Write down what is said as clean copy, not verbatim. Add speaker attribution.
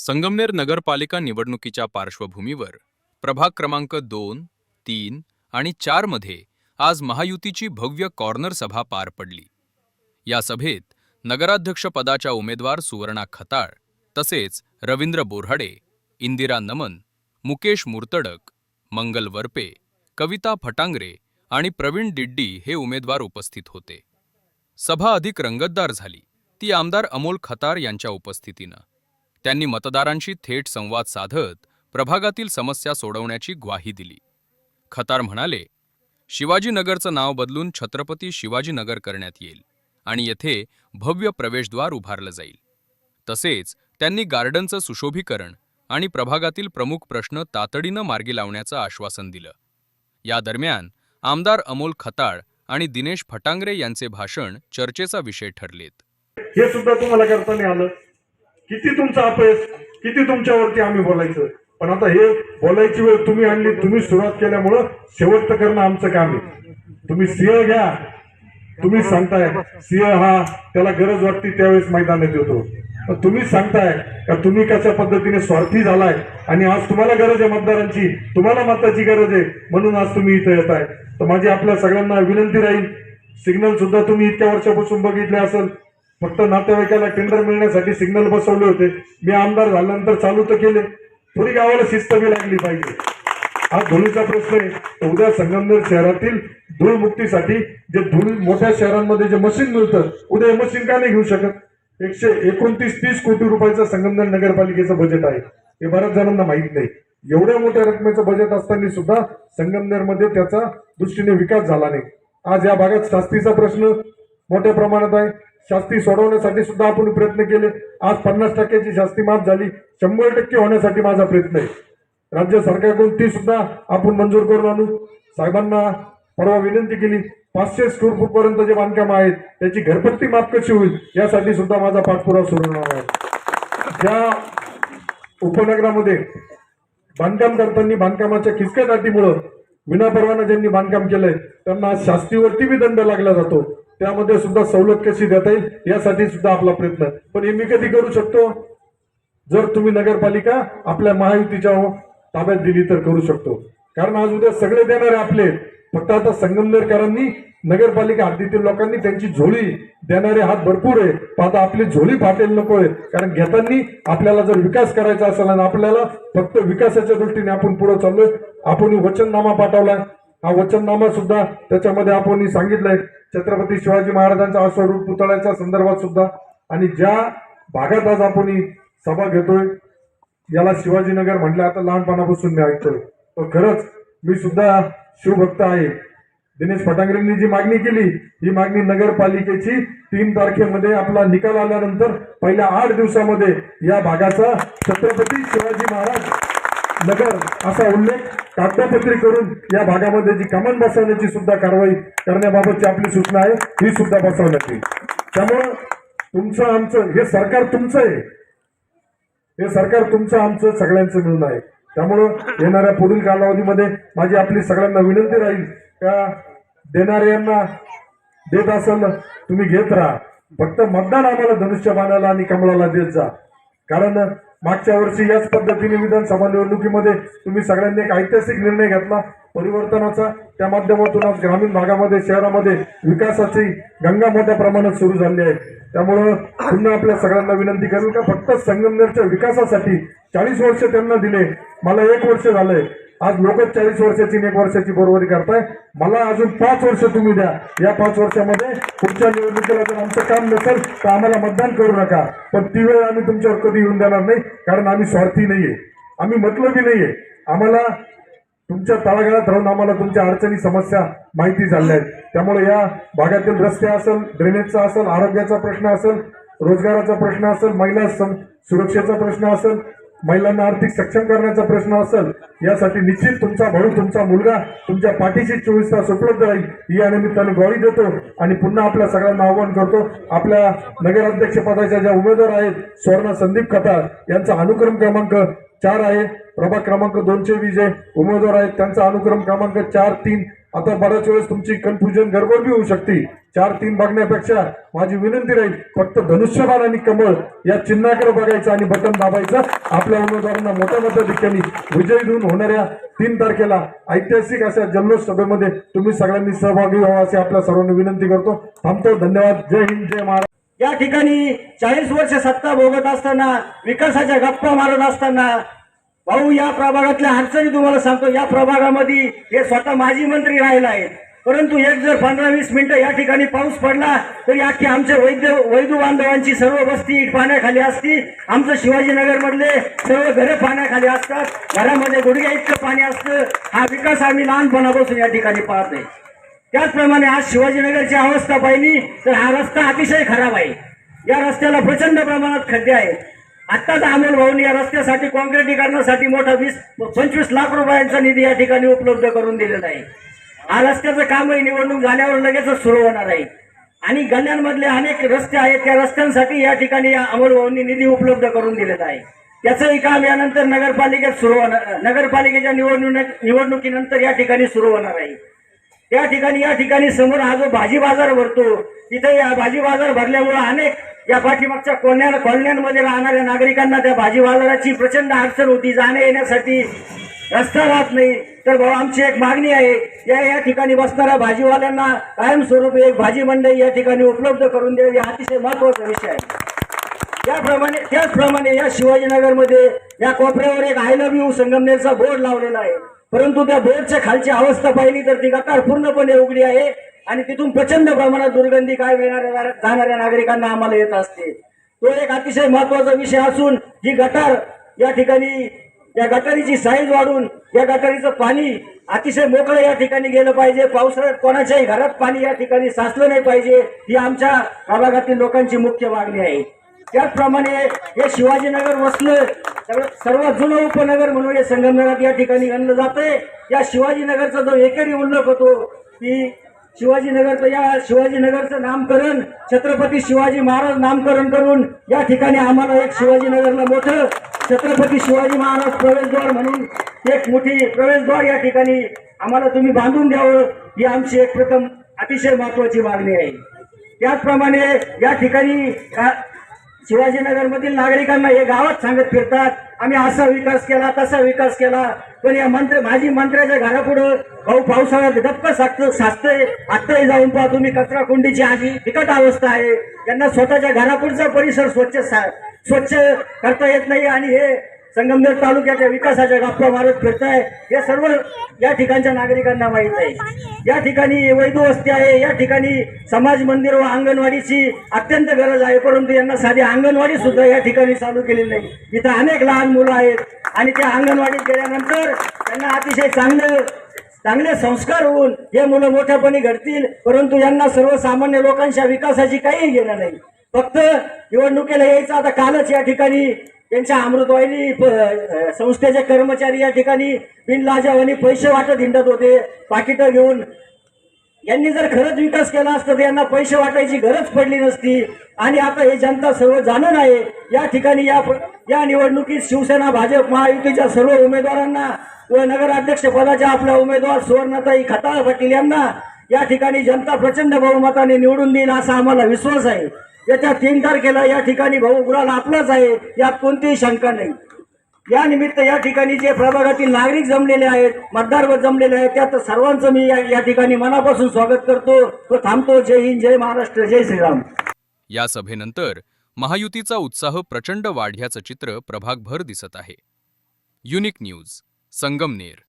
Speaker 1: संगमनेर नगरपालिका निवडणुकीच्या पार्श्वभूमीवर प्रभाग क्रमांक 2, 3 आणि 4 मध्ये आज महायुतीची भव्य कॉर्नर सभा पार पडली। या सभेत नगराध्यक्षपदाच्या उमेदवार सुवर्णा खताळ तसेच रवींद्र बोऱ्हाडे, इंदिरा नमन, मुकेश मुर्तडक, मंगल वरपे, कविता फटांगरे आणि प्रवीण डिड्डी हे उमेदवार उपस्थित होते। सभा अधिक रंगतदार झाली ती आमदार अमोल खताळ यांच्या उपस्थितीनं। त्यांनी मतदारांशी थेट संवाद साधत प्रभागातील समस्या सोडवण्याची ग्वाही दिली। खताळ म्हणाले, शिवाजीनगरचं नाव बदलून छत्रपती शिवाजीनगर करण्यात येईल आणि येथे भव्य प्रवेशद्वार उभारलं जाईल। तसेच त्यांनी गार्डनचं सुशोभीकरण आणि प्रभागातील प्रमुख प्रश्न तातडीनं मार्गी लावण्याचं आश्वासन दिलं। या दरम्यान आमदार अमोल खताळ आणि दिनेश फटांगरे यांचे भाषण चर्चेचा विषय ठरलेत।
Speaker 2: हे सुद्धा तुम्हाला करता नाही आलं। किती तुमचा अपयश, किती तुमच्यावरती आम्ही बोलायचं, पण आता हे बोलायची वेळ तुम्ही आणली, तुम्ही सुरुवात केल्यामुळं शेवट करणं आमचं काम आहे। तुम्ही सिंह घ्या, तुम्ही सांगताय सिंह हा त्याला गरज वाटते त्यावेळेस मैदानात येतो, पण तुम्ही सांगताय का तुम्ही कशा पद्धतीने स्वार्थी झालाय आणि आज तुम्हाला गरज आहे मतदारांची, तुम्हाला मताची गरज आहे म्हणून आज तुम्ही इथं येताय। तर माझी आपल्या सगळ्यांना विनंती राहील, सिग्नल सुद्धा तुम्ही इतक्या वर्षापासून बघितले असेल, फक्त नातेवाईकाला टेंडर मिळण्यासाठी सिग्नल बसवले होते। मी आमदार झाल्यानंतर चालू तर केले, थोडी गावाला शिस्त बी लागली पाहिजे। आज धुळीचा प्रश्न आहे, तर उद्या संगमनेर शहरातील धूळ मुक्तीसाठी जे धूळ मोठ्या शहरांमध्ये जे मशीन मिळतं, उद्या हे मशीन का नाही घेऊ शकत? 129-30 कोटी रुपयाचं संगमनेर नगरपालिकेचं बजेट आहे, हे बऱ्याच जणांना माहित नाही। एवढ्या मोठ्या रकमेचं बजेट असताना सुद्धा संगमनेरमध्ये त्याचा दृष्टीने विकास झाला नाही। आज या भागात शास्तीचा प्रश्न मोठ्या प्रमाणात आहे, शास्ती सोडवण्यासाठी सुद्धा आपण प्रयत्न केले। आज 50% शास्ती माफ झाली, 100% होण्यासाठी माझा प्रयत्न आहे। राज्य सरकारकडून ती सुद्धा आपण मंजूर करून आणू। साहेबांना परवा विनंती केली, 500 स्क्वेअर फूट पर्यंत जे बांधकाम आहेत त्याची घरपट्टी माफ कशी होईल यासाठी सुद्धा माझा पाठपुरावा सुरू राहणार आहे। ज्या उपनगरामध्ये बांधकाम करताना बांधकामाच्या खिचक्यादाटीमुळे विनापरवाना ज्यांनी बांधकाम केलंय त्यांना शास्तीवरती बी दंड लागला जातो, त्यामध्ये सुद्धा सवलत कशी देता येईल यासाठी सुद्धा आपला प्रयत्न। पण हे मी कधी करू शकतो? जर तुम्ही नगरपालिका आपल्या महायुतीच्या ताब्यात दिली तर करू शकतो, कारण आज उद्या सगळे देणारे आपले। फक्त आता संगमनेरकरांनी नगरपालिका हद्दीतील लोकांनी त्यांची झोळी देणारे हात भरपूर आहे, पण आता आपली झोळी फाटेल नको आहे, कारण घेताना आपल्याला जर विकास करायचा असेल आणि आपल्याला फक्त विकासाच्या दृष्टीने आपण पुढे चाललोय। आपण वचननामा पाठवलाय, हा वचननामा सुद्धा त्याच्यामध्ये आपण सांगितलंय छत्रपती शिवाजी महाराजांच्या अश्वरूढ पुतळ्याच्या संदर्भात सुद्धा। आणि ज्या भागात आज आपण सभा घेतोय याला शिवाजीनगर म्हटलं, आता लहानपणापासून मी ऐकतोय, तर खरंच मी सुद्धा शिवभक्त आहे। दिनेश फटांगरेंनी जी मागणी केली, ही मागणी नगरपालिकेची 3 तारखेमध्ये आपला निकाल आल्यानंतर पहिल्या 8 दिवसामध्ये या भागाचा छत्रपती शिवाजी महाराज नगर असा उल्लेख कागदपत्री करून या भागामध्ये जी कमान बसवण्याची सुद्धा कारवाई करण्याबाबतची आपली सूचना आहे, ही सुद्धा बसवण्यात येईल। त्यामुळं तुमचं आमचं हे सरकार तुमचं आहे, हे सरकार तुमचं आमचं सगळ्यांचं मिळून आहे। त्यामुळं येणाऱ्या पुढील कालावधीमध्ये माझी आपली सगळ्यांना विनंती राहील का देणाऱ्यांना देत असेल तुम्ही घेत राहा, फक्त मतदान आम्हाला धनुष्यबाणाला आणि कमळाला देत जा। कारण मागच्या वर्षी याच पद्धतीने विधानसभा निवडणुकीमध्ये तुम्ही सगळ्यांनी एक ऐतिहासिक निर्णय घेतला परिवर्तनाचा, त्या माध्यमातून आज ग्रामीण भागामध्ये शहरामध्ये विकासाची गंगा मोठ्या प्रमाणात सुरू झाली आहे। त्यामुळं पुन्हा आपल्या सगळ्यांना विनंती करू का फक्त संगमनेरच्या विकासासाठी 40 वर्ष त्यांना दिले, मला 1 वर्ष झालंय, आज लोक 40 वर्षाची 1 वर्षाची बरोबरी करताय, मला अजून 5 वर्ष तुम्ही द्या। या 5 वर्षामध्ये पुढच्या निवडणुकीला जर आमचं काम नसेल तर आम्हाला मतदान करू नका, पण ती वेळ आम्ही तुमच्यावर कधी येऊन देणार नाही, कारण आम्ही स्वार्थी नाहीये, आम्ही मतलबी नाहीये। आम्हाला तुमच्या तळागाळात राहून आम्हाला तुमच्या अडचणी समस्या माहिती झाल्या आहेत। त्यामुळे या भागातील रस्ते असेल, ड्रेनेजचा असेल, आरोग्याचा प्रश्न असेल, रोजगाराचा प्रश्न असेल, महिला सुरक्षेचा प्रश्न असेल, महिलांना आर्थिक सक्षम करण्याचा प्रश्न असेल, यासाठी निश्चित तुमचा भाऊ तुमचा मुलगा तुमच्या पाठीशी 24 तास उपलब्ध राहील, या निमित्ताने ग्वाही देतो। आणि पुन्हा आपल्या सगळ्यांना आवाहन करतो, आपल्या नगराध्यक्ष पदाच्या ज्या उमेदवार आहेत सुवर्णा संदीप खताळ यांचा अनुक्रम क्रमांक 4 आहे, प्रभाग क्रमांक 2 चे विजय उमेदवार आहेत त्यांचा अनुक्रम क्रमांक 4, 3 आता बऱ्याच वेळेस तुमची कन्फ्युजन गडबड बी होऊ शकते. 4-3 बघण्यापेक्षा माझी विनंती राहील, फक्त धनुष्यबाण आणि कमळ या चिन्हाकडे बघायचं आणि बटन दाबायचं. आपल्या उमेदवारांना मोठ्या मोठ्या ठिकाणी विजयी देऊन होणाऱ्या 3 तारखेला ऐतिहासिक अशा जल्लोष सभेमध्ये तुम्ही सगळ्यांनी सहभागी व्हावं अशी आपल्या सर्वांनी विनंती करतो. थांबतो. धन्यवाद. जय हिंद, जय महाराष्ट्र.
Speaker 3: या ठिकाणी 40 वर्ष सत्ता भोगत असताना, विकासाच्या गप्पा मारत असताना, भाऊ या प्रभागातल्या अडचणी तुम्हाला सांगतो. या प्रभागामध्ये हे स्वतः माजी मंत्री राहिले आहेत, परंतु एक जर 15-20 मिनिटं या ठिकाणी पाऊस पडला तरी अख्खी आमच्या वैदू बांधवांची सर्व वस्ती पाण्याखाली असती. आमचं शिवाजीनगर मधले सर्व घरे पाण्याखाली असतात, घरामध्ये गुडघ्या इतकं पाणी असतं. हा विकास आम्ही लहानपणापासून या ठिकाणी पाहतोय. त्याचप्रमाणे आज शिवाजीनगरची अवस्था पाहिली तर हा रस्ता अतिशय खराब आहे. या रस्त्याला प्रचंड प्रमाणात खड्डे आहेत. आत्ताच अमोल भाऊंनी या रस्त्यासाठी काँक्रिटीकरणासाठी मोठा 20-25 लाख रुपयांचा निधी या ठिकाणी उपलब्ध करून दिलेला आहे. हा रस्त्याचं कामही निवडणूक झाल्यावर लगेचच सुरू होणार आहे. आणि गल्ल्यांमधले अनेक रस्ते आहेत, त्या रस्त्यांसाठी या ठिकाणी अमोल भाऊंनी निधी उपलब्ध करून दिलेला आहे. त्याचंही काम यानंतर नगरपालिकेत सुरू होणार, नगरपालिकेच्या निवडणुकीनंतर या ठिकाणी सुरू होणार आहे. या ठिकाणी समोर हा जो भाजी बाजार भरतो, तिथे या भाजी बाजार भरल्यामुळे अनेक या पाठीमागच्या कॉलन्यांमध्ये राहणाऱ्या नागरिकांना त्या भाजी बाजाराची प्रचंड अडचण होती. जाण्या येण्यासाठी रस्ता राहत नाही. तर भाऊ आमची एक मागणी आहे, या ठिकाणी बसणाऱ्या भाजीवाल्यांना कायमस्वरूपी एक भाजी मंडई या ठिकाणी उपलब्ध करून द्यावी, हा अतिशय महत्वाचा विषय आहे. त्याचप्रमाणे या शिवाजीनगरमध्ये या कोपऱ्यावर एक आय लव्ह यू संगमनेरचा बोर्ड लावलेला आहे, परंतु त्या बोर्डच्या खालची अवस्था पाहिली तर ती गटार पूर्णपणे उघडी आहे आणि तिथून प्रचंड प्रमाणात दुर्गंधी काय जाणाऱ्या नागरिकांना आम्हाला येत असते. तो एक अतिशय महत्वाचा विषय असून ही गटार या ठिकाणी, या गटारीची साईज वाढून या गटारीचं पाणी अतिशय मोकळं या ठिकाणी गेलं पाहिजे. पावसाळ्यात कोणाच्याही घरात पाणी या ठिकाणी साचलं नाही पाहिजे, ही आमच्या प्रभागातील लोकांची मुख्य मागणी आहे. त्याचप्रमाणे हे शिवाजीनगर वसलं सर्वात जुनं उपनगर म्हणून हे संगमनेरात या ठिकाणी गणलं जातंय. या शिवाजीनगरचा जो एकेरी उल्लेख होतो की शिवाजीनगरचं नामकरण छत्रपती शिवाजी महाराज नामकरण करून या ठिकाणी आम्हाला एक शिवाजीनगरला मोठं छत्रपती शिवाजी महाराज प्रवेशद्वार म्हणून एक मोठी प्रवेशद्वार या ठिकाणी आम्हाला तुम्ही बांधून द्यावं, ही आमची एक प्रथम अतिशय महत्वाची मागणी आहे. त्याचप्रमाणे या ठिकाणी शिवाजीनगरमधील नागरिकांना हे गावात सांगत फिरतात आम्ही असा विकास केला, तसा विकास केला, पण या माजी मंत्र्याच्या घरापुढं भाऊ पावसाळ्यात धक्का साचतंय. आत्ताही जाऊन पहा तुम्ही, कचरा कुंडीची आधी बिकट अवस्था आहे. त्यांना स्वतःच्या घरापुढचा परिसर स्वच्छ करता येत नाही आणि हे संगमनेर तालुक्याच्या विकासाच्या गप्पा मारत फिरताय, हे सर्व या ठिकाणच्या नागरिकांना माहीत आहे. या ठिकाणी वैद्य वस्ती आहे, या ठिकाणी समाज मंदिर व अंगणवाडीची अत्यंत गरज आहे, परंतु यांना साधी अंगणवाडी सुद्धा या ठिकाणी चालू केलेली नाही. इथं अनेक लहान मुलं आहेत आणि त्या अंगणवाडीत गेल्यानंतर त्यांना अतिशय चांगले संस्कार होऊन हे मुलं मोठ्यापणी घडतील, परंतु यांना सर्वसामान्य लोकांच्या विकासाची काही घेणं नाही. फक्त निवडणुकीला यायचं. आता कालच या ठिकाणी त्यांच्या अमृतवाहिनी संस्थेचे कर्मचारी या ठिकाणी बिनलाजावानी पैसे वाटत हिंडत होते पाकिटं घेऊन. यांनी जर खरंच विकास केला असता तर यांना पैसे वाटायची गरज पडली नसती. आणि आता हे जनता सर्व जाणून आहे. या ठिकाणी या निवडणुकीत शिवसेना भाजप महायुतीच्या सर्व उमेदवारांना व नगराध्यक्ष पदाच्या आपल्या उमेदवार सुवर्णताई खताळ पाटील यांना या ठिकाणी जनता प्रचंड बहुमताने निवडून देईल असा आम्हाला विश्वास आहे. येत्या 3 तारखेला या ठिकाणी भाऊ गुलाल आपलाच आहे, यात कोणतीही शंका नाही. या निमित्त या ठिकाणी जे प्रभागातील नागरिक जमलेले आहेत, मतदार जमलेले आहेत, त्यात सर्वांचं मी या ठिकाणी मनापासून स्वागत करतो व थांबतो. जय हिंद, जय महाराष्ट्र, जय श्रीराम.
Speaker 1: या सभेनंतर महायुतीचा उत्साह प्रचंड वाढल्याचं चित्र प्रभागभर दिसत आहे. Unique news, Sangamner.